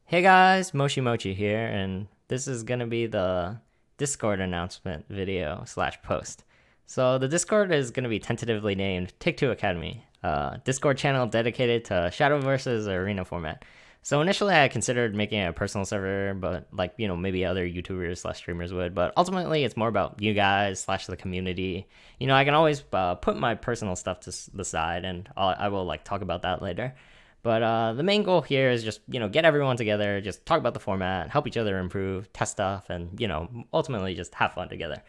Hey guys, Moshi Mochi here, and this is gonna be the Discord announcement video slash post. So the Discord is gonna be tentatively named Take-Two Academy, Discord channel dedicated to Shadow versus Arena format. So initially I considered making a personal server, but maybe other YouTubers slash streamers would, but ultimately it's more about you guys slash the community. I can always put my personal stuff to the side, and I will talk about that later. But the main goal here is just, get everyone together, just talk about the format, help each other improve, test stuff, and, ultimately just have fun together.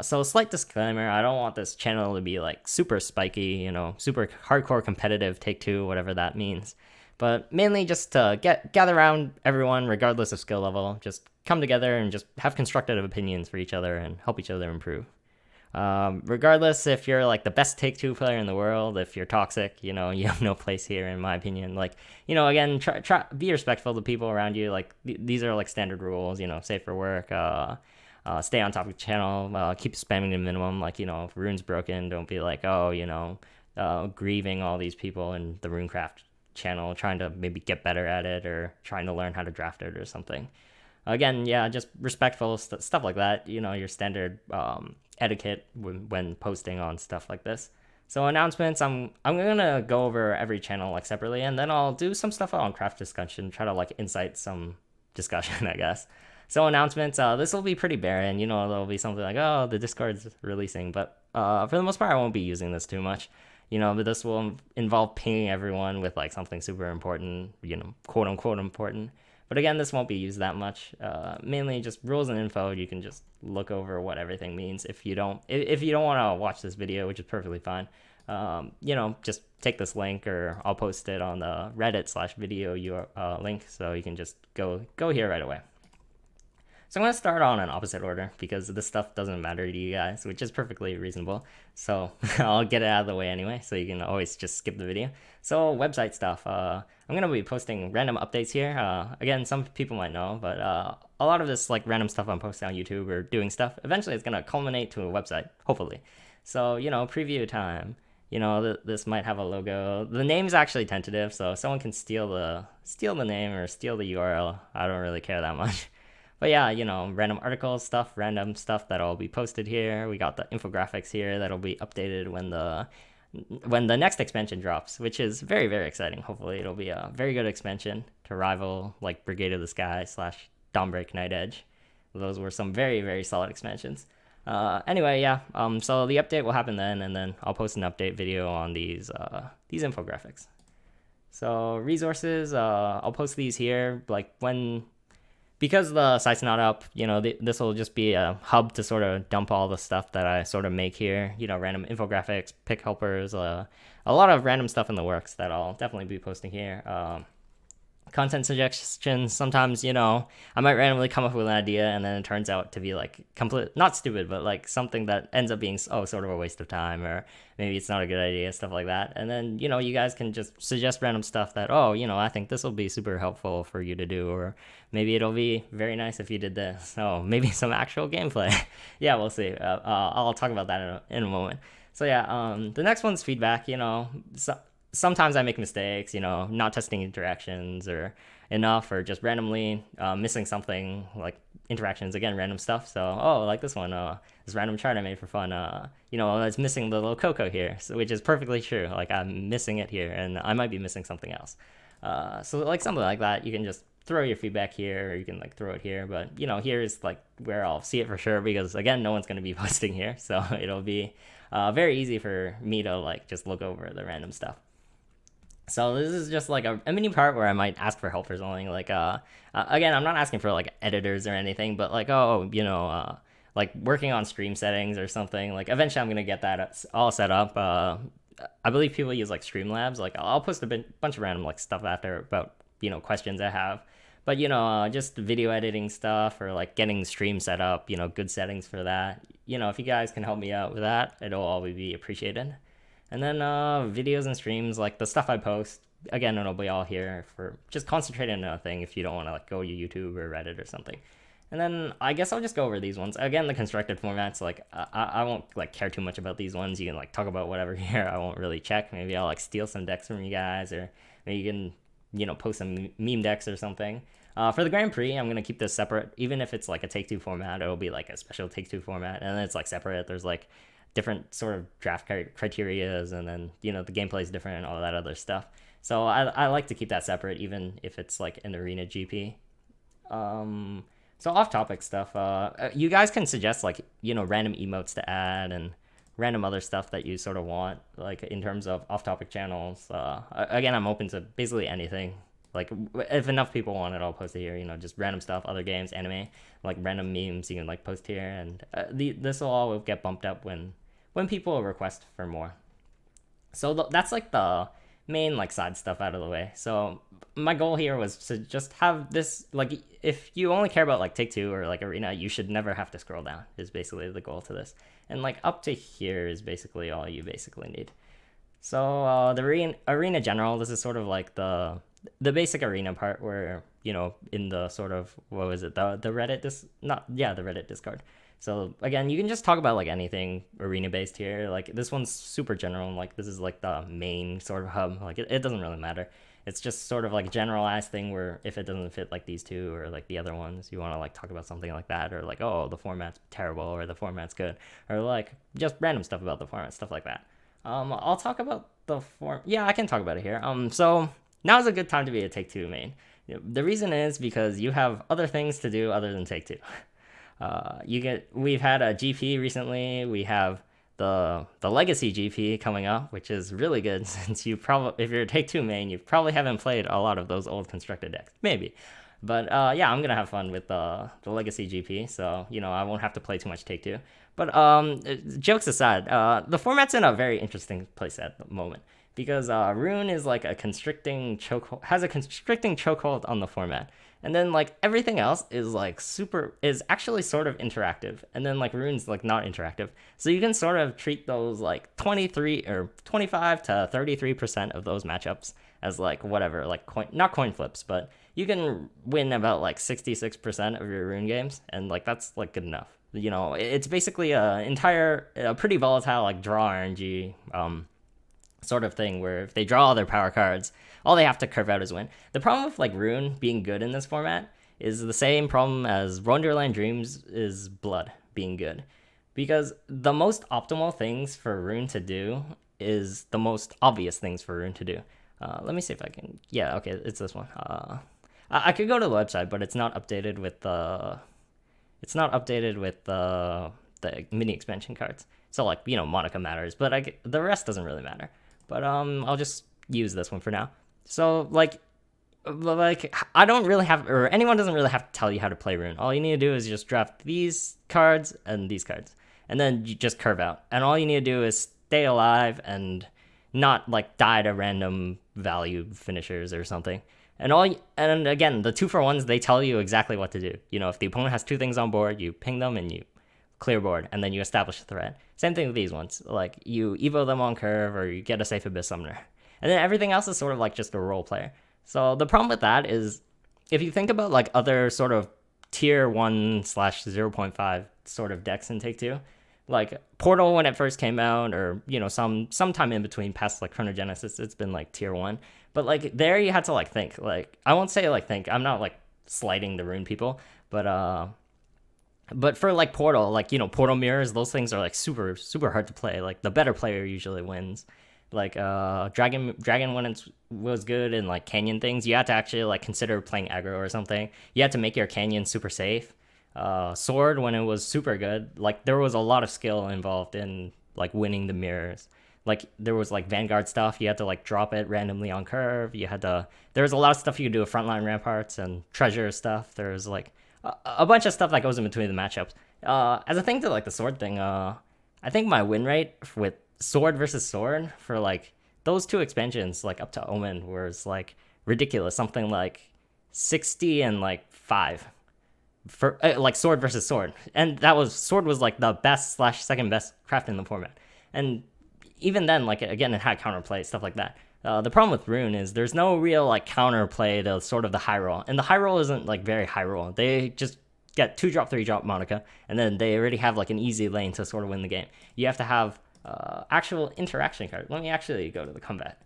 So slight disclaimer, I don't want this channel to be super spiky, super hardcore competitive Take-Two, whatever that means. But mainly just to gather around everyone, regardless of skill level, just come together and just have constructive opinions for each other and help each other improve. Regardless if you're the best Take-Two player in the world, if you're toxic, you have no place here, in my opinion. Again, try be respectful to people around you. These are standard rules, safe for work. Stay on top of the channel. Keep spamming the minimum. If Rune's broken, don't be grieving all these people in the Runecraft channel, trying to maybe get better at it or trying to learn how to draft it or something. Again, yeah, just respectful stuff like that. Your standard etiquette when posting on stuff like this. So announcements, I'm gonna go over every channel separately, and then I'll do some stuff on craft discussion, try to incite some discussion, I guess. So announcements, this will be pretty barren. There'll be something oh, the Discord's releasing, but for the most part, I won't be using this too much. But this will involve pinging everyone with something super important, quote unquote important. But again, this won't be used that much. Mainly just rules and info. You can just look over what everything means. If you don't want to watch this video, which is perfectly fine, just take this link, or I'll post it on the Reddit/video link, so you can just go here right away. So I'm going to start on an opposite order because this stuff doesn't matter to you guys, which is perfectly reasonable. So I'll get it out of the way anyway, so you can always just skip the video. So website stuff. I'm going to be posting random updates here. Again, some people might know, but a lot of this random stuff I'm posting on YouTube or doing stuff, eventually it's going to culminate to a website, hopefully. So, preview time. This might have a logo. The name's actually tentative, so if someone can steal the name or steal the URL, I don't really care that much. But yeah, random articles, random stuff that'll be posted here. We got the infographics here that'll be updated when the next expansion drops, which is very, very exciting. Hopefully it'll be a very good expansion to rival Brigade of the Sky / Dawnbreak Night Edge. Those were some very, very solid expansions. Anyway, yeah, so the update will happen then, and then I'll post an update video on these infographics. So resources, I'll post these here, because the site's not up, this will just be a hub to sort of dump all the stuff that I sort of make here. Random infographics, pick helpers, a lot of random stuff in the works that I'll definitely be posting here. Content suggestions, sometimes, I might randomly come up with an idea and then it turns out to be complete, not stupid, but something that ends up being sort of a waste of time, or maybe it's not a good idea, stuff like that. And then, you guys can just suggest random stuff that, I think this will be super helpful for you to do, or maybe it'll be very nice if you did this. Oh, maybe some actual gameplay. Yeah, we'll see. I'll talk about that in a moment. So yeah, the next one's feedback. Sometimes I make mistakes, not testing interactions or enough, or just randomly missing something, interactions, again, random stuff. So, this one, this random chart I made for fun, it's missing the little Coco here, which is perfectly true. I'm missing it here, and I might be missing something else. So something like that, you can just throw your feedback here, or you can throw it here. But, here is where I'll see it for sure, because again, no one's going to be posting here. So it'll be very easy for me to just look over the random stuff. So this is just a mini part where I might ask for help or something. Again, I'm not asking for editors or anything, but working on stream settings or something. Eventually I'm gonna get that all set up. I believe people use Streamlabs. I'll post a bunch of random stuff after about questions I have. But just video editing stuff, or getting stream set up. Good settings for that. If you guys can help me out with that, it'll always be appreciated. And then videos and streams, the stuff I post, again, it'll be all here for just concentrating on a thing if you don't want to go to YouTube or Reddit or something. And then I guess I'll just go over these ones. Again, the constructed formats, I won't care too much about these ones. You can talk about whatever here. I won't really check. Maybe I'll steal some decks from you guys, or maybe you can post some meme decks or something. For the Grand Prix, I'm gonna keep this separate. Even if it's like a Take-Two format, it'll be like a special Take-Two format, and then it's like separate. There's like different sort of draft criterias, and then the gameplay is different and all that other stuff. So I like to keep that separate, even if it's like an arena GP. So off-topic stuff. You guys can suggest like random emotes to add and random other stuff that you sort of want, like in terms of off-topic channels. Again, I'm open to basically anything. Like if enough people want it, I'll post it here. Just random stuff, other games, anime, like random memes you can like post here, and this will all get bumped up when people request for more. So that's like the main like side stuff out of the way. So my goal here was to just have this, like, if you only care about like Take-Two or like arena, you should never have to scroll down, is basically the goal to this. And like up to here is basically all you basically need. So the arena general, this is sort of like the basic arena part where in the sort of, what was it, the Reddit the Reddit Discord. So again, you can just talk about like anything arena based here. Like this one's super general, and like this is like the main sort of hub. Like it doesn't really matter. It's just sort of like a generalized thing where if it doesn't fit like these two or like the other ones, you want to like talk about something like that, or like, oh, the format's terrible or the format's good, or like just random stuff about the format, stuff like that. I'll talk about the form. Yeah, I can talk about it here. So now's a good time to be a Take-Two main. The reason is because you have other things to do other than Take-Two. We've had a GP recently. We have the Legacy GP coming up, which is really good since if you're a Take-Two main, you probably haven't played a lot of those old constructed decks, maybe. But yeah, I'm gonna have fun with the Legacy GP, so I won't have to play too much Take-Two. But jokes aside, the format's in a very interesting place at the moment because Rune is like has a constricting chokehold on the format. And then like everything else is actually sort of interactive. And then like Rune's like not interactive. So you can sort of treat those like 23 or 25 to 33% of those matchups as like whatever, like not coin flips, but you can win about like 66% of your Rune games. And like that's like good enough. It's basically a pretty volatile like draw RNG sort of thing where if they draw all their power cards, all they have to curve out is win. The problem with like Rune being good in this format is the same problem as Wonderland Dreams is Blood being good, because the most optimal things for Rune to do is the most obvious things for Rune to do. Let me see if I can. Yeah, okay, it's this one. I could go to the website, but it's not updated with the. It's not updated with the mini expansion cards. So like Monica matters, but the rest doesn't really matter. But I'll just use this one for now. So like I don't really have, or anyone doesn't really have to tell you how to play Rune. All you need to do is just draft these cards and these cards, and then you just curve out. And all you need to do is stay alive and not like die to random value finishers or something. And again, the 2-for-1s, they tell you exactly what to do. If the opponent has 2 things on board, you ping them and you clear board, and then you establish a threat. Same thing with these ones. Like you evo them on curve, or you get a safe Abyss Summoner. And then everything else is sort of like just a role player. So the problem with that is, if you think about like other sort of tier 1/0.5 sort of decks in Take-Two, like Portal when it first came out, or sometime in between past like Chronogenesis, it's been like tier 1. But like there you had to like think. Like I won't say like think. I'm not like slighting the Rune people, but for like Portal, like Portal mirrors, those things are like super super hard to play. Like the better player usually wins. Like Dragon when it was good in like Canyon things, you had to actually like consider playing aggro or something. You had to make your Canyon super safe. Sword when it was super good, like there was a lot of skill involved in like winning the mirrors. Like there was like Vanguard stuff, you had to like drop it randomly on curve. There was a lot of stuff you could do with frontline ramparts and treasure stuff. There's like a bunch of stuff that goes in between the matchups. As a thing to like the sword thing, I think my win rate with sword versus sword for like those 2 expansions, like up to Omen, was like ridiculous. Something like 60 and like 5 for like sword versus sword, and sword was like the best / second best craft in the format. And even then, like again, it had counterplay, stuff like that. The problem with Rune is there's no real like counterplay to sort of the high roll, and the high roll isn't like very high roll. They just get 2-drop, 3-drop Monica, and then they already have like an easy lane to sort of win the game. You have to have actual interaction card. Let me actually go to the combat.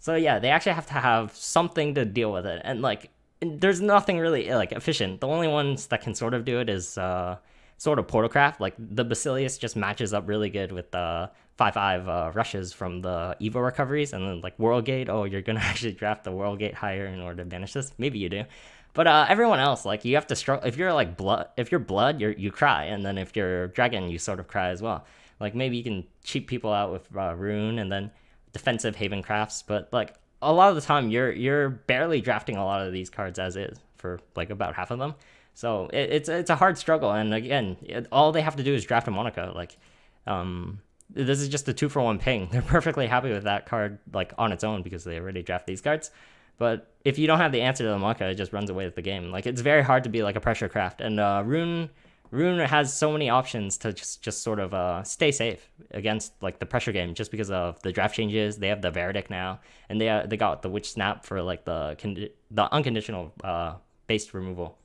So yeah, they actually have to have something to deal with it, and like there's nothing really like efficient. The only ones that can sort of do it is sort of Portalcraft. Like the Basilius just matches up really good with the 5/5 rushes from the Evo recoveries, and then like World Gate. Oh, you're gonna actually draft the World Gate higher in order to banish this. Maybe you do. But everyone else, like you have to struggle. If you're like blood, if you're blood, you cry, and then if you're dragon, you sort of cry as well. Like maybe you can cheat people out with rune, and then defensive haven crafts. But like a lot of the time, you're barely drafting a lot of these cards as is for like about half of them. So it's a hard struggle, and again, all they have to do is draft a Monica. Like, this is just a 2-for-1 ping. They're perfectly happy with that card like on its own because they already draft these cards. But if you don't have the answer to the Monica, it just runs away with the game. Like it's very hard to be like a pressure craft, and Rune has so many options to just sort of stay safe against like the pressure game, just because of the draft changes. They have the Veridic now, and they got the Witch Snap for like the unconditional based removal.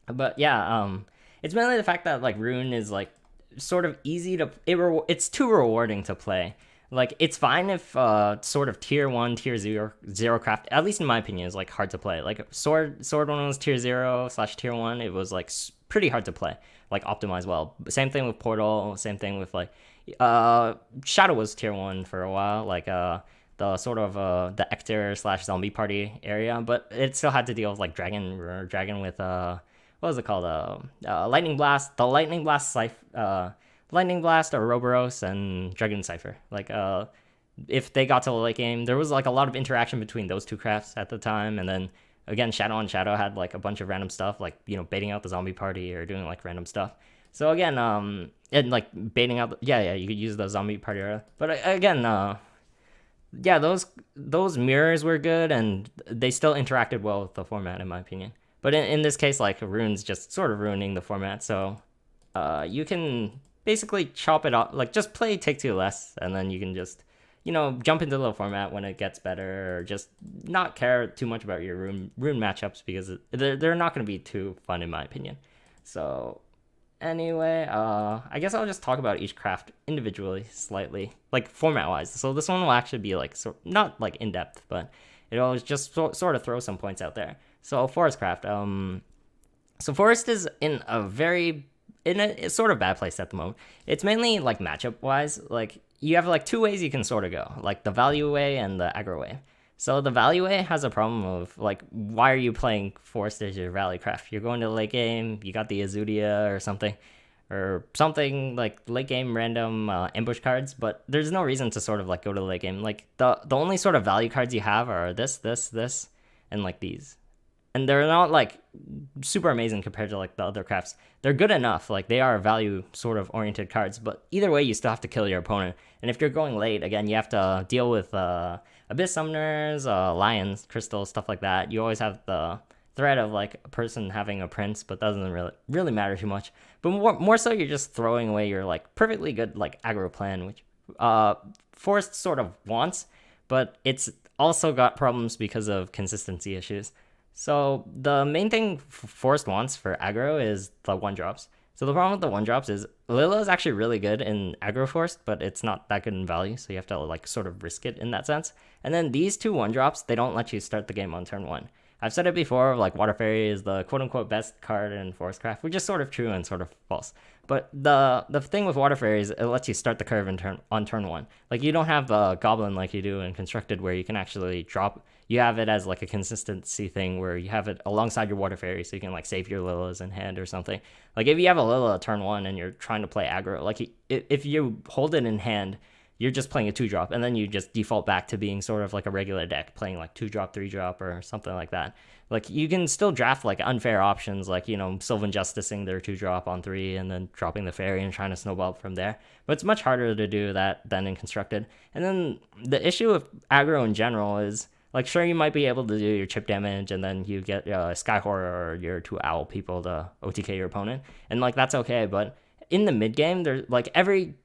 But yeah, it's mainly the fact that like Rune is like sort of easy to it's too rewarding to play. Like it's fine if sort of tier 1, tier 0 craft, at least in my opinion, is like hard to play. Like sword when it was tier 0/tier 1, it was like pretty hard to play, like optimize well. Same thing with Portal, same thing with like Shadow was tier 1 for a while, like the sort of the Ector/zombie party area, but it still had to deal with like dragon with what was it called? Lightning Blast, the Lightning Blast Lightning Blast, Ouroboros, and Dragon Cypher. Like, if they got to the late game, there was like a lot of interaction between those two crafts at the time, and then again, Shadow on Shadow had like a bunch of random stuff, like baiting out the zombie party or doing like random stuff. So again, and like baiting out, you could use the zombie party era. But again, yeah, those mirrors were good, and they still interacted well with the format, in my opinion. But in this case, like Rune's just sort of ruining the format, so you can basically chop it off, like just play Take Two less, and then you can just jump into the format when it gets better, or just not care too much about your rune matchups, because they're not going to be too fun, in my opinion. So anyway, I guess I'll just talk about each craft individually slightly, like format wise. So this one will actually be like not like in depth, but it'll just sort of throw some points out there. So Forest craft, so Forest is in a sort of bad place at the moment. It's mainly like matchup wise. Like you have like two ways you can sort of go, like the value way and the aggro way. So the value way has a problem of like, why are you playing Forest as your rally craft? You're going to the late game, you got the Azudia or something like late game random ambush cards, but there's no reason to sort of like go to the late game. Like the only sort of value cards you have are this, and like these. And they're not like super amazing compared to like the other crafts. They're good enough, like they are value sort of oriented cards, but either way you still have to kill your opponent. And if you're going late, again, you have to deal with Abyss Summoners, Lions, Crystals, stuff like that. You always have the threat of like a person having a prince, but doesn't really matter too much. But more so you're just throwing away your like perfectly good like aggro plan, which Forest sort of wants, but it's also got problems because of consistency issues. So the main thing Forest wants for aggro is the 1-drops. So the problem with the 1-drops is Lila is actually really good in aggro Forest, but it's not that good in value, so you have to like sort of risk it in that sense. And then these two 1-drops, they don't let you start the game on turn 1. I've said it before, like Water Fairy is the quote-unquote best card in Forest Craft, which is sort of true and sort of false. But the thing with Water Fairy is it lets you start the curve on turn 1. Like you don't have the Goblin like you do in Constructed, where you can actually drop. You have it as like a consistency thing where you have it alongside your Water Fairy, so you can like save your Lilas in hand or something. Like if you have a Lila turn 1 and you're trying to play aggro, like if you hold it in hand, you're just playing a 2-drop, and then you just default back to being sort of like a regular deck, playing like 2-drop, 3-drop, or something like that. Like you can still draft like unfair options, like Sylvan Justicing their 2-drop on 3 and then dropping the fairy and trying to snowball from there. But it's much harder to do that than in Constructed. And then the issue with aggro in general is, like, sure, you might be able to do your chip damage, and then you get Sky Horror or your 2 Owl people to OTK your opponent, and like that's okay. But in the mid game, there's like every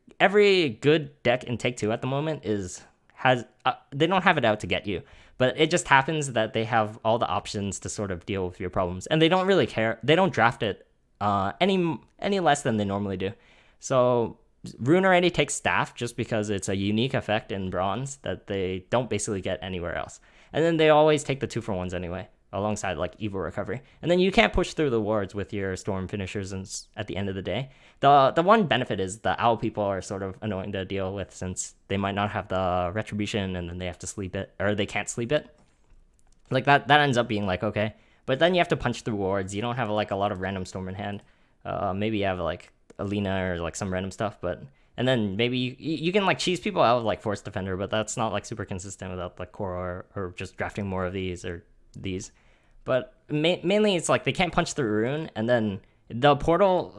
good deck in Take Two at the moment has they don't have it out to get you, but it just happens that they have all the options to sort of deal with your problems, and they don't really care. They don't draft it any less than they normally do. So Rune already takes staff just because it's a unique effect in bronze that they don't basically get anywhere else. And then they always take the 2-for-1s anyway, alongside like evil recovery. And then you can't push through the wards with your storm finishers at the end of the day. The one benefit is the owl people are sort of annoying to deal with since they might not have the retribution and then they have to sleep it, or they can't sleep it. Like that ends up being like okay. But then you have to punch through wards. You don't have like a lot of random storm in hand. Maybe you have like Alina or like some random stuff, but and then maybe you can like cheese people out with like Force Defender, but that's not like super consistent without like core or just drafting more of these or these. But mainly it's like they can't punch through Rune, and then the portal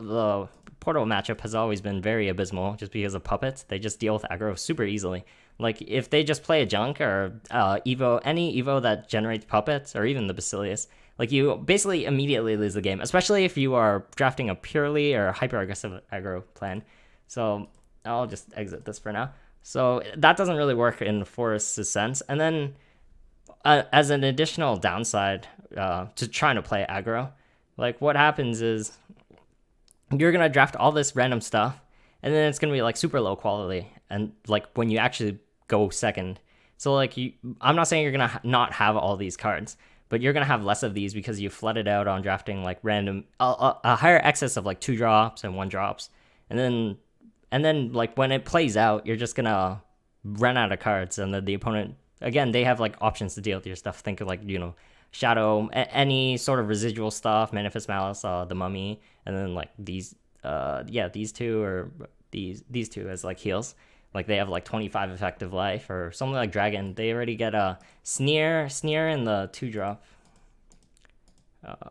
matchup has always been very abysmal just because of puppets. They just deal with aggro super easily. Like if they just play a junk or any Evo that generates puppets, or even the Basilius, like you basically immediately lose the game, especially if you are drafting a purely or hyper aggressive aggro plan. So I'll just exit this for now. So that doesn't really work in Forest's sense. And then as an additional downside to trying to play aggro, like what happens is you're going to draft all this random stuff, and then it's going to be like super low quality. And like when you actually go second, so like I'm not saying you're going to not have all these cards, but you're going to have less of these because you flooded out on drafting like random, a higher excess of like 2 drops and 1 drops. And then like when it plays out, you're just going to run out of cards, and then the opponent, again, they have like options to deal with your stuff. Think of like, Shadow, any sort of residual stuff, Manifest Malice, the Mummy, and then like these two or these two as like heals. Like they have like 25 effective life, or something like Dragon. They already get a Sneer in the 2-drop.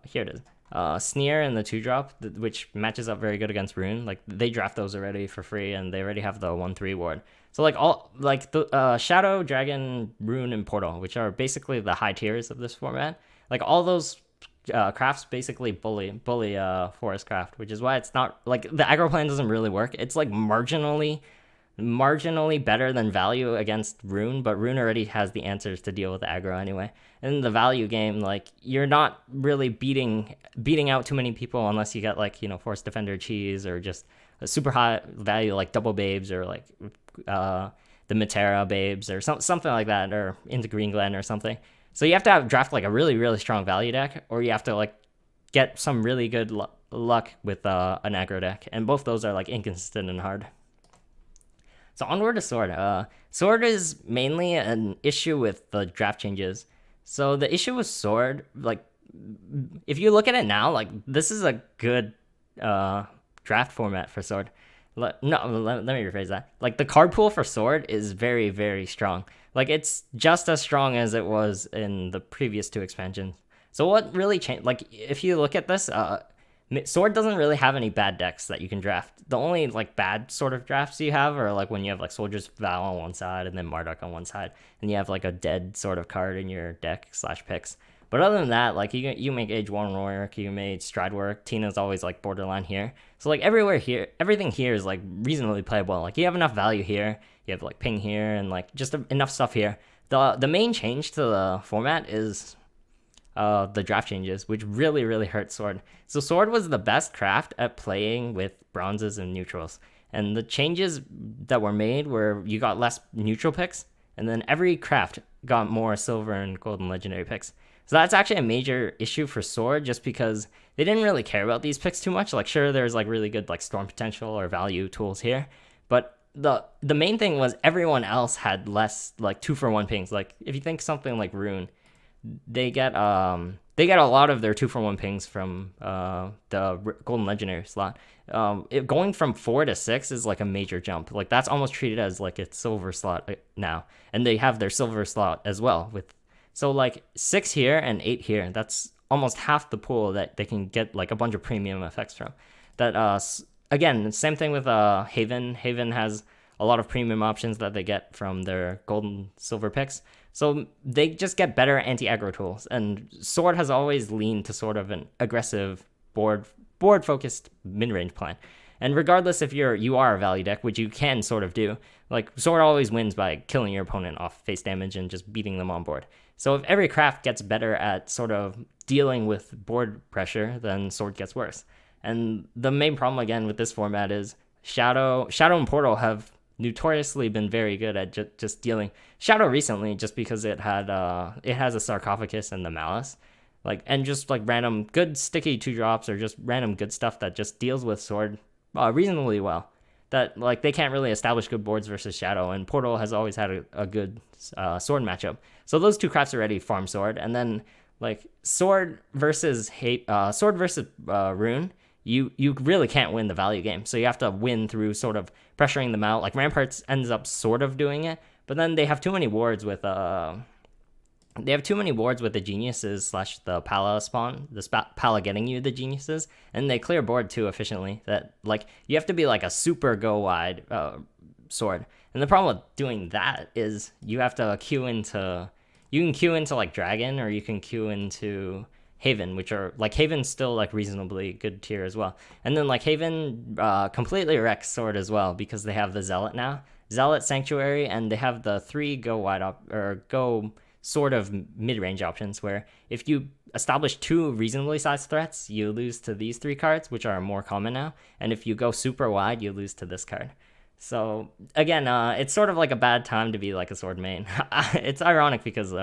Here it is. Sneer in the 2-drop, which matches up very good against Rune. Like they draft those already for free, and they already have the 1/3 ward. So like all like the Shadow, Dragon, Rune, and Portal, which are basically the high tiers of this format. Like all those crafts basically bully Forest craft, which is why it's not like the aggro plan doesn't really work. It's like marginally better than value against Rune, but Rune already has the answers to deal with the aggro anyway. In the value game, like you're not really beating out too many people unless you get like Force Defender cheese, or just a super high value like Double Babes, or like the Matera Babes, or something like that, or into Green Glen or something. So you have to draft like a really, really strong value deck, or you have to like get some really good luck with an aggro deck, and both those are like inconsistent and hard. So onward to Sword. Sword is mainly an issue with the draft changes. So the issue with Sword, like if you look at it now, like this is a good draft format for Sword. Let me rephrase that. Like the card pool for Sword is very, very strong. Like it's just as strong as it was in the previous 2 expansions. So what really changed? Like if you look at this, Sword doesn't really have any bad decks that you can draft. The only like bad sort of drafts you have are like when you have like Soldier's Vow on one side and then Marduk on one side, and you have like a dead sort of card in your deck / picks. But other than that, like you make Age 1 work, you made Stride work. Tina's always like borderline here. So like everything here is like reasonably playable. Like you have enough value here, you have like ping here, and like just enough stuff here. The main change to the format is the draft changes, which really, really hurt Sword. So Sword was the best craft at playing with bronzes and neutrals. And the changes that were made were you got less neutral picks, and then every craft got more silver and golden legendary picks. So that's actually a major issue for Sword, just because they didn't really care about these picks too much. Like sure, there's like really good like storm potential or value tools here, but the main thing was everyone else had less like 2-for-1 pings. Like if you think something like Rune, they get a lot of their 2-for-1 pings from the golden legendary slot. Going from 4 to 6 is like a major jump. Like that's almost treated as like a silver slot now, and they have their silver slot as well with. So like 6 here and 8 here, that's almost half the pool that they can get like a bunch of premium effects from. That again, same thing with Haven. Haven has a lot of premium options that they get from their golden silver picks. So they just get better anti-aggro tools. And Sword has always leaned to sort of an aggressive board focused mid-range plan. And regardless if you are a value deck, which you can sort of do, like Sword always wins by killing your opponent off face damage and just beating them on board. So if every craft gets better at sort of dealing with board pressure, then Sword gets worse. And the main problem again with this format is Shadow and Portal have notoriously been very good at just dealing. Shadow recently, just because it has a Sarcophagus and the Malice, like, and just like random good sticky 2-drops, or just random good stuff that just deals with sword reasonably well. That, like, they can't really establish good boards versus Shadow, and Portal has always had a good sword matchup. So those two crafts already farm sword, and then like sword versus rune, you really can't win the value game. So you have to win through sort of pressuring them out. Like Ramparts ends up sort of doing it, but then they have too many wards with the geniuses slash the Pala spawn, Pala getting you the geniuses, and they clear board too efficiently that, like, you have to be like a super go wide sword. And the problem with doing that is you have to you can queue into like Dragon, or you can queue into Haven, which are like, Haven's still like reasonably good tier as well. And then like Haven completely wrecks sword as well, because they have the Zealot now, Zealot, Sanctuary, and they have the 3 go wide or go sort of mid-range options, where if you establish 2 reasonably sized threats, you lose to these 3 cards, which are more common now, and if you go super wide, you lose to this card. So again, it's sort of like a bad time to be like a sword main. It's ironic because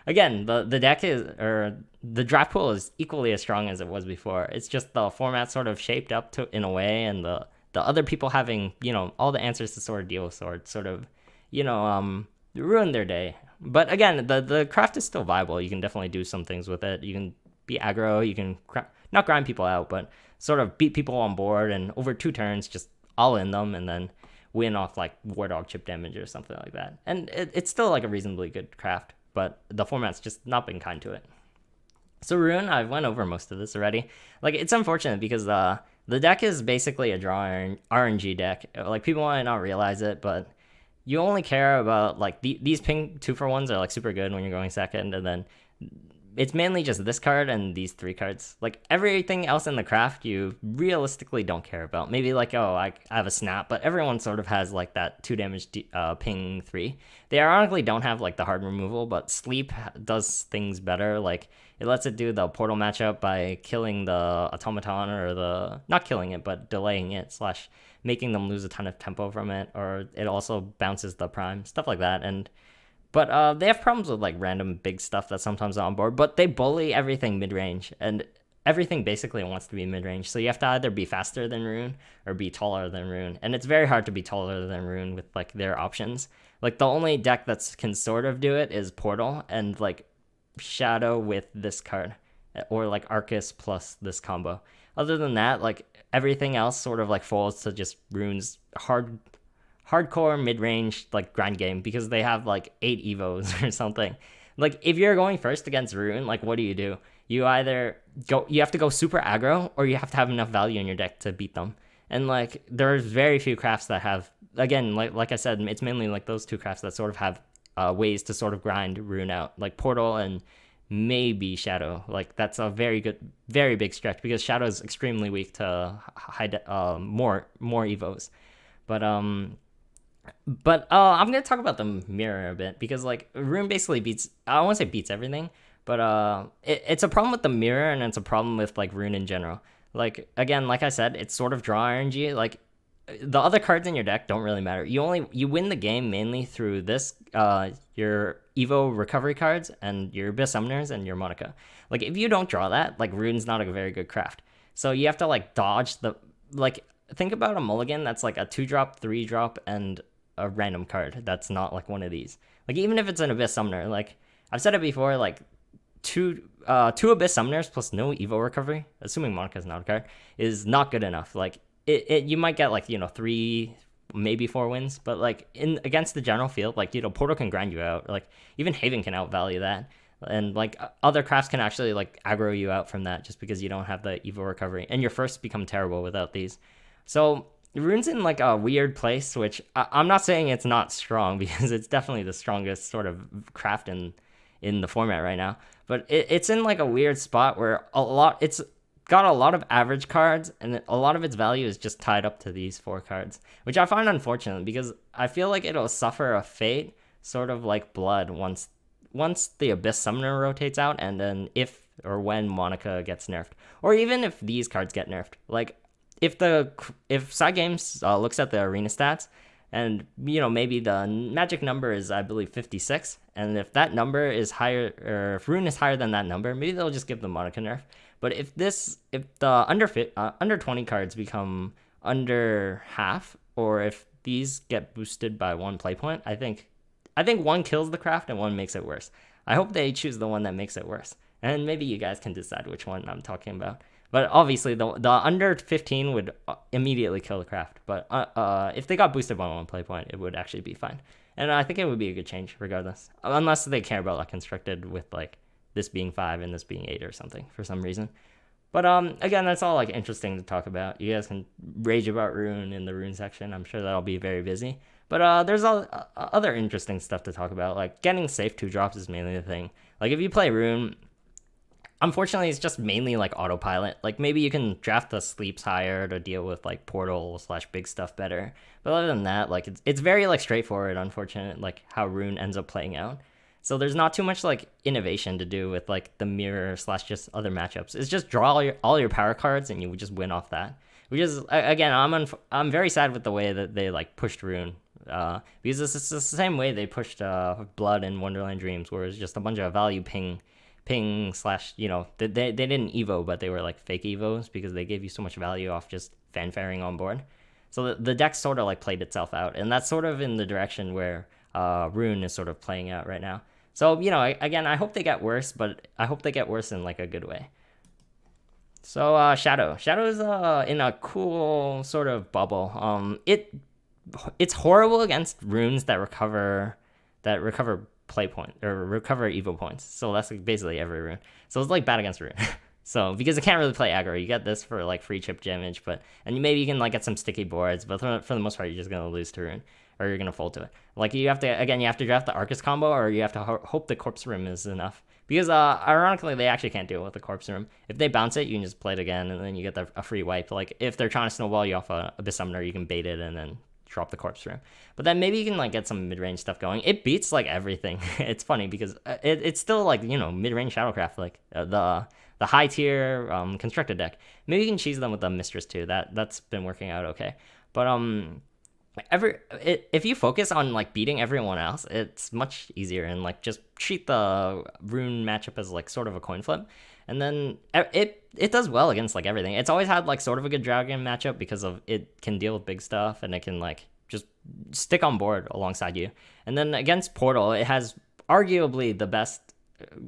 again, the deck or the draft pool is equally as strong as it was before. It's just the format sort of shaped up to in a way, and the other people having, all the answers to sort of deal with sword sort of, ruined their day. But again, the craft is still viable. You can definitely do some things with it. You can be aggro. You can not grind people out, but sort of beat people on board, and over 2 turns, just all in them, and then win off like War Dog chip damage or something like that. And it's still like a reasonably good craft, but the format's just not been kind to it. So Rune, I've went over most of this already. Like, it's unfortunate because the deck is basically a draw RNG deck. Like, people might not realize it, but you only care about like these ping 2-for-1s are like super good when you're going second, and then it's mainly just this card and these 3 cards. Like, everything else in the craft you realistically don't care about. Maybe like, oh, I have a snap, but everyone sort of has like that 2 damage ping 3. They ironically don't have like the hard removal, but sleep does things better. Like, it lets it do the portal matchup by killing the automaton, or not killing it, but delaying it slash making them lose a ton of tempo from it, or it also bounces the prime, stuff like that. But they have problems with like random big stuff that's sometimes on board, but they bully everything mid-range, and everything basically wants to be mid-range. So you have to either be faster than Rune or be taller than Rune, and it's very hard to be taller than Rune with like their options. Like, the only deck that can sort of do it is Portal and like Shadow with this card, or like Arcus plus this combo. Other than that, like, everything else sort of like falls to just Rune's hardcore mid-range like grind game, because they have like 8 evos or something. Like, if you're going first against Rune, like, what do? You either you have to go super aggro, or you have to have enough value in your deck to beat them. And like, there's very few crafts that have, again, like I said, it's mainly like those 2 crafts that sort of have ways to sort of grind Rune out, like Portal and maybe Shadow. Like, that's a very big stretch, because Shadow is extremely weak to more evos. But I'm gonna talk about the mirror a bit, because like Rune basically beats, I don't want to say beats everything, but it's a problem with the mirror, and it's a problem with like Rune in general. Like, again, like I said, it's sort of draw RNG. Like, the other cards in your deck don't really matter. You win the game mainly through this, your Evo recovery cards and your Abyss Summoners and your Monica. Like, if you don't draw that, like, Rune's not a very good craft. So you have to like dodge like, think about a mulligan that's like a 2-drop, 3-drop, and a random card that's not like one of these. Like, even if it's an Abyss Summoner, like I've said it before, like two Abyss Summoners plus no Evo recovery, assuming Monica's not a card, is not good enough. Like, you might get like 3, maybe 4 wins, but like in against the general field, like Portal can grind you out. Like, even Haven can outvalue that, and like other crafts can actually like aggro you out from that, just because you don't have the Evo recovery, and your firsts become terrible without these. So Rune's in like a weird place, which I'm not saying it's not strong, because it's definitely the strongest sort of craft in the format right now. But it's in like a weird spot where it's got a lot of average cards, and a lot of its value is just tied up to these 4 cards, which I find unfortunate, because I feel like it'll suffer a fate, sort of like Blood, once the Abyss Summoner rotates out, and then if or when Monica gets nerfed, or even if these cards get nerfed. Like, if Side Games looks at the arena stats, and maybe the magic number is, I believe, 56, and if that number is higher, or if Rune is higher than that number, maybe they'll just give the Monica nerf. But if the under 20 cards become under half, or if these get boosted by 1 play point, I think one kills the craft and one makes it worse. I hope they choose the one that makes it worse, and maybe you guys can decide which one I'm talking about. But obviously, the under 15 would immediately kill the craft. But if they got boosted by 1 play point, it would actually be fine. And I think it would be a good change regardless, unless they care about like constructed with like this being 5 and this being 8 or something for some reason. But again, that's all like interesting to talk about. You guys can rage about Rune in the Rune section. I'm sure that'll be very busy. But there's other interesting stuff to talk about. Like getting safe 2-drops is mainly the thing. Like if you play Rune, unfortunately, it's just mainly like autopilot. Like maybe you can draft the sleeps higher to deal with like portal / big stuff better. But other than that, like it's very like straightforward. Unfortunate, like how Rune ends up playing out. So there's not too much like innovation to do with like the mirror / just other matchups. It's just draw all your power cards and you would just win off that. Which is again, I'm very sad with the way that they like pushed Rune. Because it's the same way they pushed Blood and Wonderland Dreams, where it's just a bunch of value ping / they didn't evo, but they were like fake evos because they gave you so much value off just fanfaring on board. So the deck sort of like played itself out, and that's sort of in the direction where Rune is sort of playing out right now. So again, I hope they get worse, but I hope they get worse in like a good way. So Shadow is in a cool sort of bubble. It's horrible against runes that recover play point or recover evo points. So that's like basically every rune. So it's like bad against Rune. So because it can't really play aggro, you get this for like free chip damage, maybe you can like get some sticky boards, but for the most part, you're just gonna lose to Rune, or you're gonna fold to it. Like you have to draft the Arcus combo, or you have to hope the Corpse Rim is enough. Because ironically, they actually can't deal with the Corpse Rim. If they bounce it, you can just play it again, and then you get a free wipe. Like if they're trying to snowball you off a Abyss Summoner, you can bait it and then drop the Corpse Rim. But then maybe you can like get some mid-range stuff going. It beats like everything. It's funny because it's still like mid-range Shadowcraft, like the high tier constructed deck. Maybe you can cheese them with the Mistress too. That's been working out okay. But if you focus on like beating everyone else, it's much easier, and like just treat the Rune matchup as like sort of a coin flip. And then it does well against like everything. It's always had like sort of a good dragon matchup because of it can deal with big stuff, and it can like just stick on board alongside you. And then against Portal, it has arguably the best,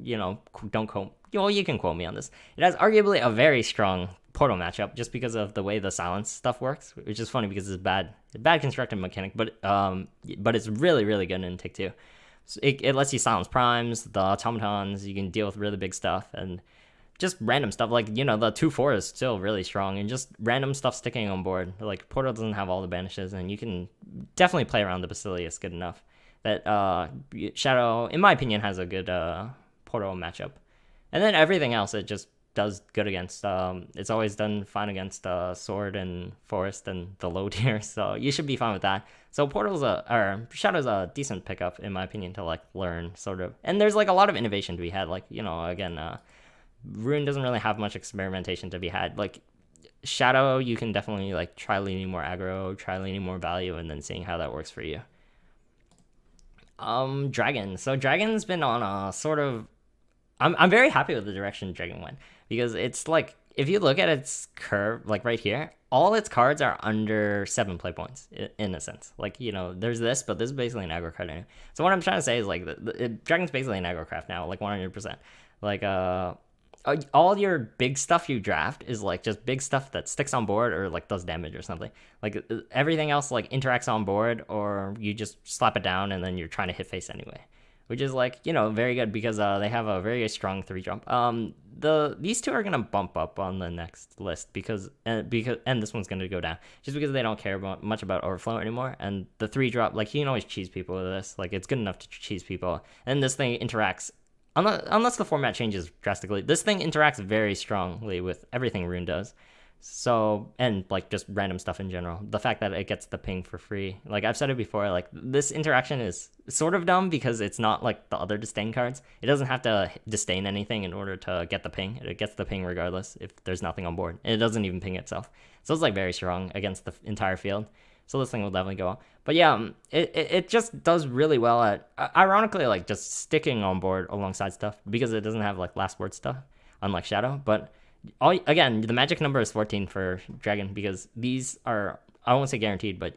don't quote, you can quote me on this. It has arguably a very strong Portal matchup just because of the way the silence stuff works, which is funny because it's bad constructed mechanic, but it's really, really good in Tick 2. So it lets you silence primes, the automatons, you can deal with really big stuff, and just random stuff like the 2/4 is still really strong, and just random stuff sticking on board. Like Portal doesn't have all the banishes, and you can definitely play around the Basilius good enough that Shadow, in my opinion, has a good Portal matchup. And then everything else it just does good against. It's always done fine against Sword and Forest and the low tier, so you should be fine with that. So Shadow's a decent pickup in my opinion to like learn sort of. And there's like a lot of innovation to be had. Like again, Rune doesn't really have much experimentation to be had. Like Shadow, you can definitely like try leaning more aggro, try leaning more value, and then seeing how that works for you. Dragon. So Dragon's been on a sort of. I'm very happy with the direction Dragon went, because it's like if you look at its curve, like right here, all its cards are under 7 play points in a sense. Like there's this, but this is basically an aggro card. So what I'm trying to say is like Dragon's basically an aggro craft now, like 100%. Like all your big stuff you draft is like just big stuff that sticks on board or like does damage or something. Like everything else like interacts on board, or you just slap it down and then you're trying to hit face anyway, which is like very good because they have a very strong 3-jump. These two are gonna bump up on the next list because this one's gonna go down just because they don't care much about overflow anymore. And the 3-drop, like you can always cheese people with this. Like it's good enough to cheese people, and this thing interacts. Unless the format changes drastically, this thing interacts very strongly with everything Rune does. So, and like just random stuff in general. The fact that it gets the ping for free. Like I've said it before, like this interaction is sort of dumb because it's not like the other disdain cards. It doesn't have to disdain anything in order to get the ping. It gets the ping regardless if there's nothing on board. And it doesn't even ping itself. So it's like very strong against the entire field. So this thing will definitely go up. But yeah, it just does really well at, ironically, like just sticking on board alongside stuff because it doesn't have like last word stuff, unlike Shadow. But again, the magic number is 14 for Dragon because these are, I won't say guaranteed, but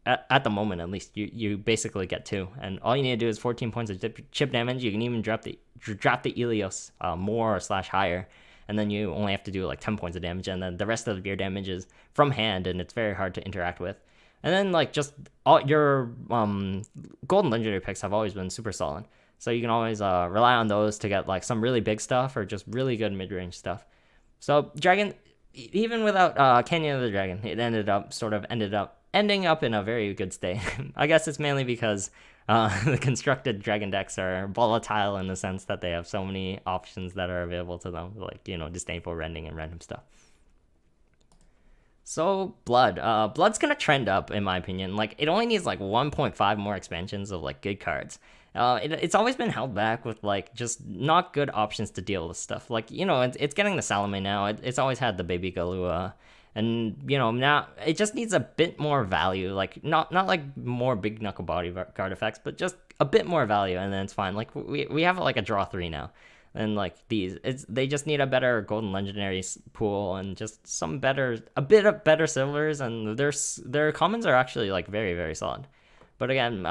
at the moment at least, you basically get 2, and all you need to do is 14 points of chip damage. You can even drop the Ilios more or slash higher, and then you only have to do like 10 points of damage, and then the rest of your damage is from hand, and it's very hard to interact with. And then like just all your golden legendary picks have always been super solid, so you can always rely on those to get like some really big stuff or just really good mid-range stuff. So Dragon, even without Canyon of the Dragon, it ended up ending up in a very good state. I guess it's mainly because the constructed Dragon decks are volatile in the sense that they have so many options that are available to them, like, you know, disdainful rending and random stuff. So Blood's gonna trend up in my opinion. Like it only needs like 1.5 more expansions of like good cards. It's always been held back with like just not good options to deal with stuff. Like, you know, it's getting the Salome now. It's always had the Baby Galua, and you know now it just needs a bit more value. Like not like more big knuckle body card effects, but just a bit more value, and then it's fine. Like we have like a draw 3 now. And like they just need a better golden legendary pool and just a bit of better silvers, and their commons are actually like very very solid. But again,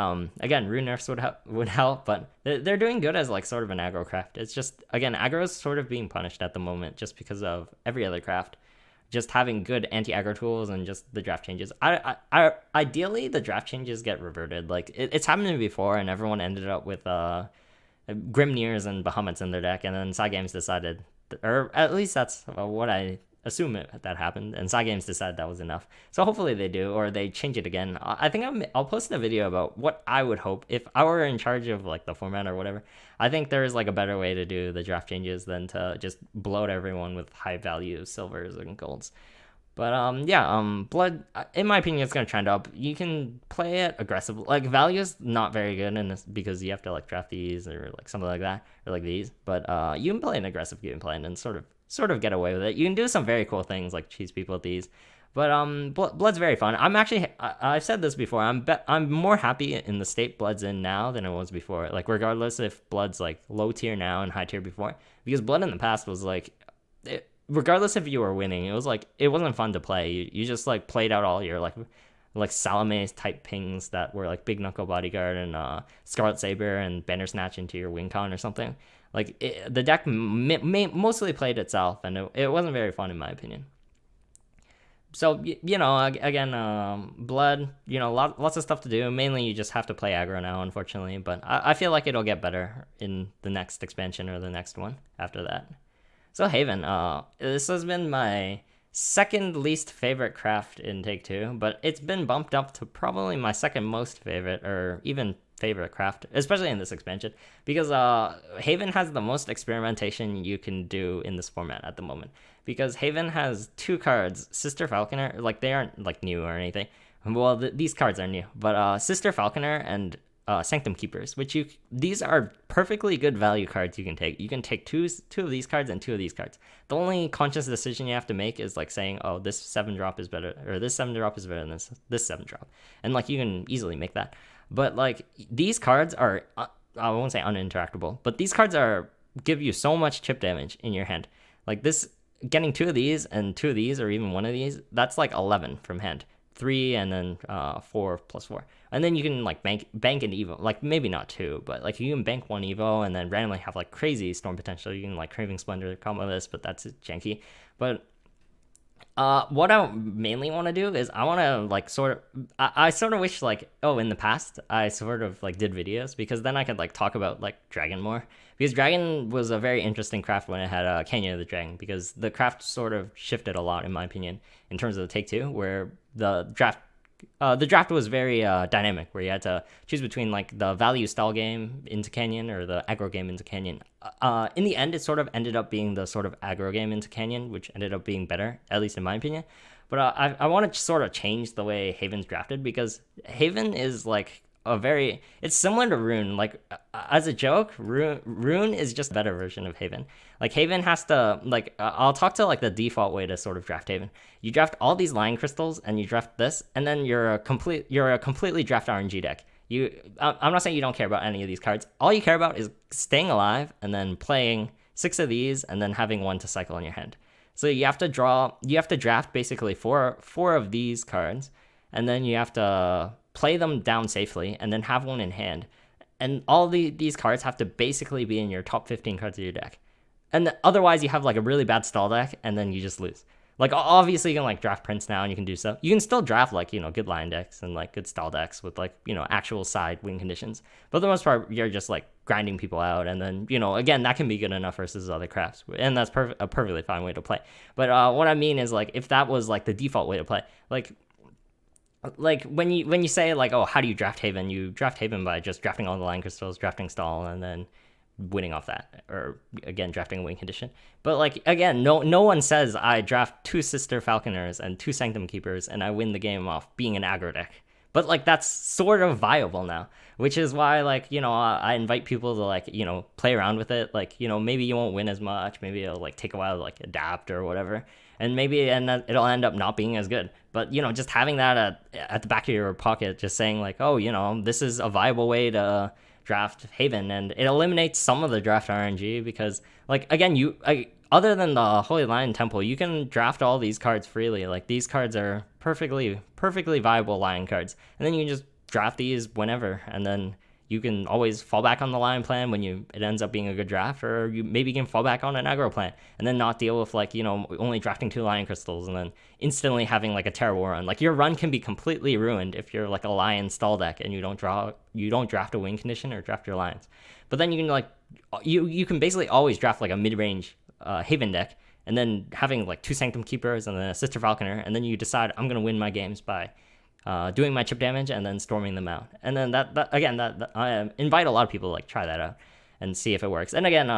rune nerfs would help, but they're doing good as like sort of an aggro craft. It's just again aggro is sort of being punished at the moment just because of every other craft just having good anti-aggro tools and just the draft changes. I ideally the draft changes get reverted. Like it's happened before, and everyone ended up with Grimnirs and Bahamut's in their deck, and then Cygames decided, or at least that's what I assume that happened, and Cygames decided that was enough. So hopefully they do, or they change it again. I think I'll post a video about what I would hope if I were in charge of like the format or whatever. I think there is like a better way to do the draft changes than to just bloat everyone with high value silvers and golds. But Blood, in my opinion, it's gonna trend up. You can play it aggressively. Like value is not very good in this because you have to like draft these or like something like that or like these. But you can play an aggressive gameplay and then sort of get away with it. You can do some very cool things like cheese people with these. But Blood's very fun. I've said this before. I'm more happy in the state Blood's in now than it was before. Like regardless if Blood's like low tier now and high tier before, because Blood in the past was like. Regardless if you were winning, it wasn't fun to play. You just like played out all your like Salome type pings that were like Big Knuckle Bodyguard and Scarlet Saber and Bandersnatch into your WinCon or something. Like the deck mostly played itself, and it wasn't very fun in my opinion. So you know, again, Blood, you know, lots of stuff to do. Mainly, you just have to play aggro now, unfortunately. But I feel like it'll get better in the next expansion or the next one after that. So Haven, this has been my second least favorite craft in Take-Two, but it's been bumped up to probably my second most favorite or even favorite craft, especially in this expansion, because Haven has the most experimentation you can do in this format at the moment. Because Haven has 2 cards, Sister Falconer, like they aren't like new or anything. Well, these cards are new, but Sister Falconer and Sanctum Keepers, these are perfectly good value cards you can take. You can take two of these cards and 2 of these cards. The only conscious decision you have to make is like saying, oh, this 7-drop is better, or this 7-drop is better than this 7-drop. And like you can easily make that. But like these cards are, I won't say uninteractable, but these cards give you so much chip damage in your hand. Like this, getting 2 of these and 2 of these, or even 1 of these, that's like 11 from hand. 3 and then 4 plus 4, and then you can like bank an evo, like maybe not 2, but like you can bank 1 evo and then randomly have like crazy storm potential. You can like Craving Splendor combo this, but that's janky. But what I mainly want to do is I want to like I sort of wish like, oh, in the past I sort of like did videos, because then I could like talk about like Dragon more, because Dragon was a very interesting craft when it had Canyon of the Dragon, because the craft sort of shifted a lot in my opinion in terms of the Take-Two, where the draft the draft was very dynamic, where you had to choose between like the value style game into Canyon or the aggro game into Canyon. In the end, it sort of ended up being the sort of aggro game into Canyon, which ended up being better, at least in my opinion. But I want to sort of change the way Haven's drafted, because Haven is like it's similar to Rune. Like as a joke, Rune is just a better version of Haven. Like Haven has to like I'll talk to like the default way to sort of draft Haven. You draft all these lion crystals and you draft this, and then you're a completely draft RNG deck. I'm not saying you don't care about any of these cards. All you care about is staying alive and then playing 6 of these and then having 1 to cycle in your hand. So you have to draft basically four of these cards, and then you have to play them down safely and then have 1 in hand. And all these cards have to basically be in your top 15 cards of your deck. And otherwise you have like a really bad stall deck and then you just lose. Like obviously you can like draft Prince now and you can do stuff. You can still draft like, good lion decks and like good stall decks with like, actual side win conditions. But for the most part, you're just like grinding people out. And then, again, that can be good enough versus other crafts. And that's a perfectly fine way to play. But what I mean is like, if that was like the default way to play, like when you say like, oh, how do you draft Haven? You draft Haven by just drafting all the lion crystals, drafting stall, and then winning off that, or again drafting a win condition. But like again, no one says I draft 2 Sister Falconers and 2 Sanctum Keepers and I win the game off being an aggro deck. But like that's sort of viable now, which is why like I invite people to like play around with it. Like maybe you won't win as much, maybe it'll like take a while to like adapt or whatever, and maybe it'll end up not being as good. But just having that at the back of your pocket, just saying like, oh, this is a viable way to draft Haven, and it eliminates some of the draft RNG, because like again other than the Holy Lion Temple, you can draft all these cards freely. Like these cards are perfectly viable lion cards, and then you can just draft these whenever, and then you can always fall back on the lion plan when it ends up being a good draft, or you maybe can fall back on an aggro plan and then not deal with like only drafting 2 lion crystals and then instantly having like a terrible run. Like your run can be completely ruined if you're like a lion stall deck and you don't draft a win condition or draft your lions. But then you can like you can basically always draft like a mid-range Haven deck, and then having like 2 Sanctum Keepers and then a Sister Falconer, and then you decide I'm gonna win my games by doing my chip damage and then storming them out. And then that I invite a lot of people to like try that out and see if it works. And again,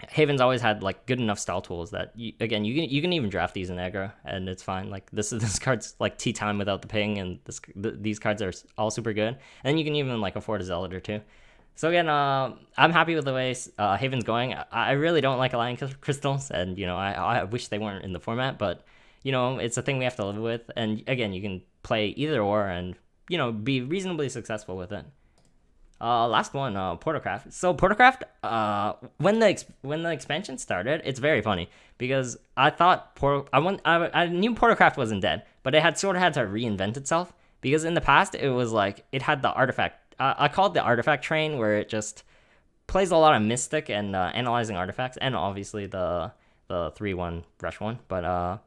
Haven's always had like good enough style tools that you can even draft these in aggro and it's fine. Like this card's like tea time without the ping, and these cards are all super good. And you can even like afford a Zealot or 2. So again, I'm happy with the way Haven's going. I really don't like Lion Crystals, and I wish they weren't in the format, but it's a thing we have to live with. And again, you can play either or and, be reasonably successful with it. Last one, Portocraft. So Portocraft, when the expansion started, it's very funny because I thought I knew Portocraft wasn't dead, but it had to reinvent itself, because in the past it was like it had the artifact. I call it the artifact train, where it just plays a lot of Mystic and analyzing artifacts, and obviously the 3/1 rush one, but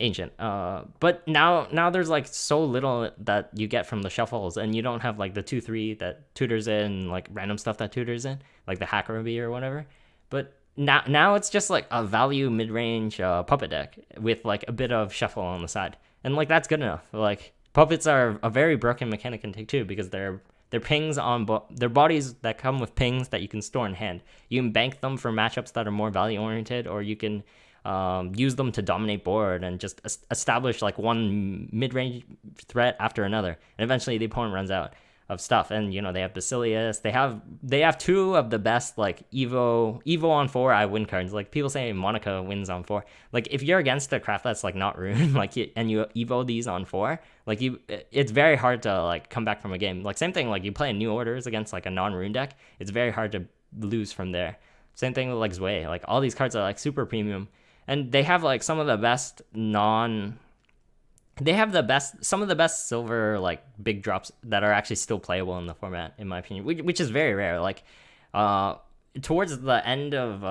ancient. But now there's like so little that you get from the shuffles, and you don't have like the 2/3 that tutors in, like random stuff that tutors in, like the Hacker Bee or whatever. But now it's just like a value mid-range puppet deck with like a bit of shuffle on the side, and like that's good enough. Like puppets are a very broken mechanic in Take 2, because they're pings on their bodies that come with pings that you can store in hand. You can bank them for matchups that are more value oriented, or you can use them to dominate board and just establish like one mid-range threat after another, and eventually the opponent runs out of stuff. And they have Basilius, they have 2 of the best like Evo on 4 I win cards. Like people say Monica wins on 4. Like if you're against a craft that's like not Rune, like and you Evo these on 4, like it's very hard to like come back from a game. Like same thing, like you play in New Orders against like a non-Rune deck, it's very hard to lose from there. Same thing with like Zwei. Like all these cards are like super premium, and they have like some of the best some of the best silver like big drops that are actually still playable in the format, in my opinion, which is very rare. Like towards the end of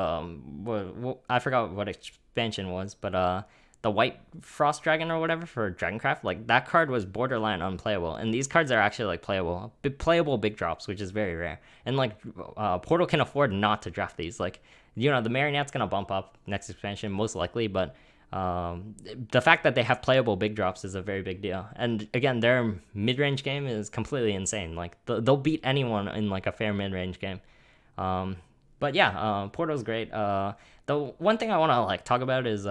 I forgot what expansion was, but the White Frost Dragon or whatever for Dragoncraft, like that card was borderline unplayable, and these cards are actually like playable big drops, which is very rare. And like Portal can afford not to draft these. Like the Marionette's gonna bump up next expansion most likely, but The fact that they have playable big drops is a very big deal. And again, their mid-range game is completely insane. Like they'll beat anyone in like a fair mid-range game. But yeah, Porto's great. The one thing I want to like talk about is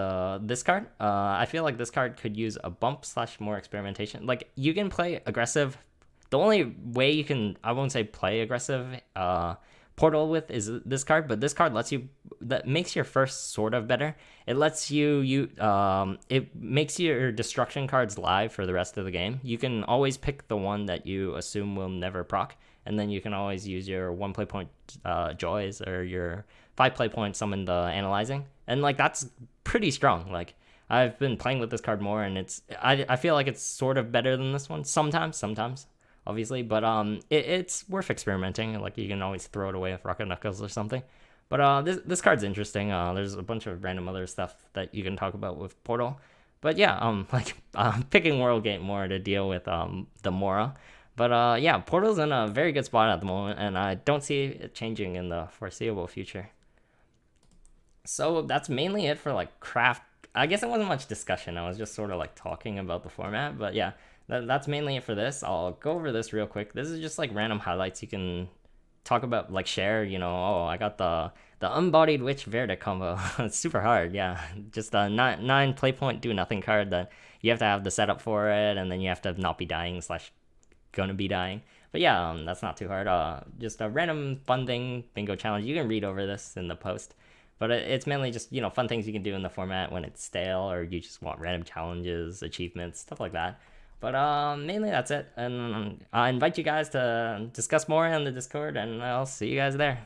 this card. I feel like this card could use a bump / more experimentation. Like you can play aggressive. The only way you can, I won't say play aggressive Portal with is this card, but this card lets you, that makes your first sort of better. It lets it makes your destruction cards live for the rest of the game. You can always pick the one that you assume will never proc, and then you can always use your 1 play point joys or your 5 play point summon the analyzing, and like that's pretty strong. Like I've been playing with this card more, and I feel like it's sort of better than this one sometimes obviously, but it's worth experimenting. Like you can always throw it away with Rocket Knuckles or something. But this card's interesting. There's a bunch of random other stuff that you can talk about with Portal. But yeah, picking World Gate more to deal with the Mora. But yeah, Portal's in a very good spot at the moment, and I don't see it changing in the foreseeable future. So that's mainly it for like craft. I guess it wasn't much discussion. I was just sort of like talking about the format. But yeah, that's mainly it for this. I'll go over this real quick. This is just like random highlights you can talk about, like share, oh, I got the Unbodied Witch Verdict combo. It's super hard, yeah. Just a 9 play point do nothing card that you have to have the setup for it, and then you have to not be dying / gonna be dying. But yeah, that's not too hard. Just a random fun thing bingo challenge. You can read over this in the post. But it's mainly just, fun things you can do in the format when it's stale, or you just want random challenges, achievements, stuff like that. But mainly that's it. And I invite you guys to discuss more on the Discord, and I'll see you guys there.